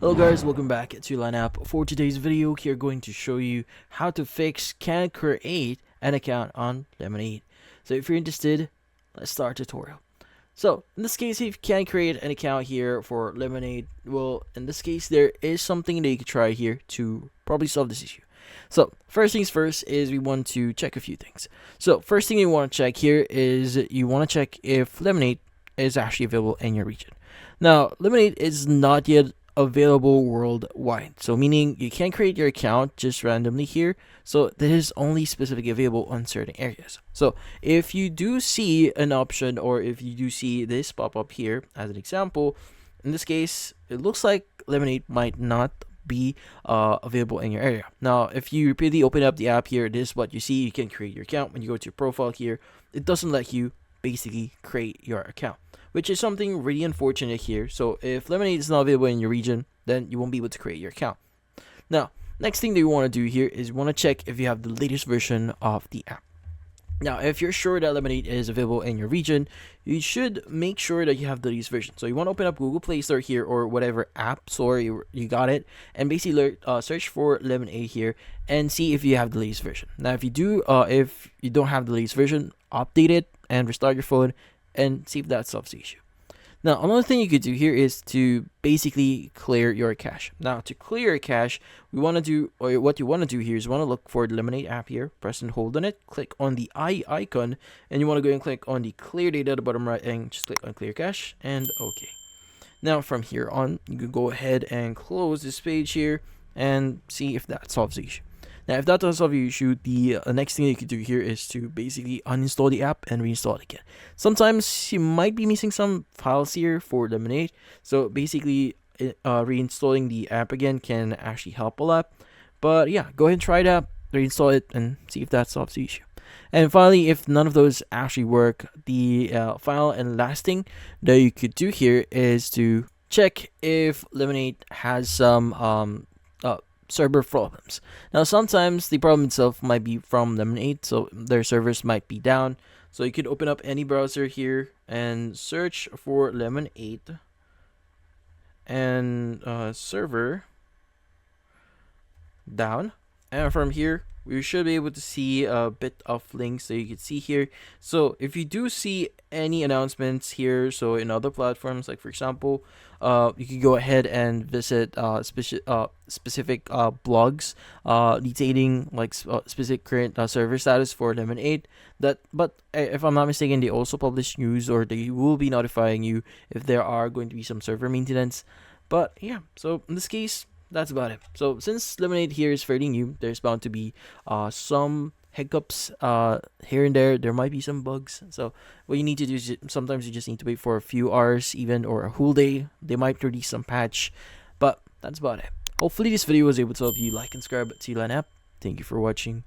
Hello guys, welcome back to Lemon8. For today's video, we are going to show you how to fix can create an account on Lemon8. So if you're interested, let's start the tutorial. So in this case, if you can create an account here for Lemon8, well, in this case, there is something that you could try here to probably solve this issue. So first things first is we want to check a few things. So first thing you want to check here is you want to check if Lemon8 is actually available in your region. Now, Lemon8 is not yet available worldwide, so meaning you can't create your account just randomly here, so this is only specifically available on certain areas. So if you do see an option, or if you do see this pop up here as an example, in this case it looks like Lemon8 might not be available in your area. Now if you repeatedly open up the app here, this is what you see. You can create your account. When you go to your profile here, it doesn't let you basically create your account, which is something really unfortunate here. So if Lemon8 is not available in your region, then you won't be able to create your account. Now, next thing that you want to do here is you want to check if you have the latest version of the app. Now, if you're sure that Lemon8 is available in your region, you should make sure that you have the latest version. So you want to open up Google Play Store here, or whatever app store you got it, and basically search for Lemon8 here and see if you have the latest version. Now, if you don't have the latest version, update it and restart your phone and see if that solves the issue. Now, another thing you could do here is to basically clear your cache. Now, to clear your cache, what you want to do here is you want to look for the Lemon8 app here, press and hold on it, click on the eye icon, and you want to go and click on the clear data at the bottom right, and just click on clear cache, and okay. Now, from here on, you can go ahead and close this page here and see if that solves the issue. Now, if that doesn't solve your issue, the next thing you could do here is to basically uninstall the app and reinstall it again. Sometimes you might be missing some files here for Lemon8, so basically reinstalling the app again can actually help a lot. But yeah, go ahead and try that, reinstall it, and see if that solves the issue. And finally, if none of those actually work, the final and last thing that you could do here is to check if Lemon8 has some server problems. Now, sometimes the problem itself might be from Lemon8, so their servers might be down. So you could open up any browser here and search for Lemon8 and server down, and from here we should be able to see a bit of links that you can see here. So if you do see any announcements here, so in other platforms, like for example, you can go ahead and visit specific blogs detailing like specific current server status for Lemon8. But if I'm not mistaken, they also publish news, or they will be notifying you if there are going to be some server maintenance. But yeah, so in this case, that's about it. So since Lemon8 here is fairly new, there's bound to be some hiccups here and there. There might be some bugs. So what you need to do is sometimes you just need to wait for a few hours even, or a whole day. They might release some patch, but that's about it. Hopefully this video was able to help you. Like and subscribe to Lemon8. Thank you for watching.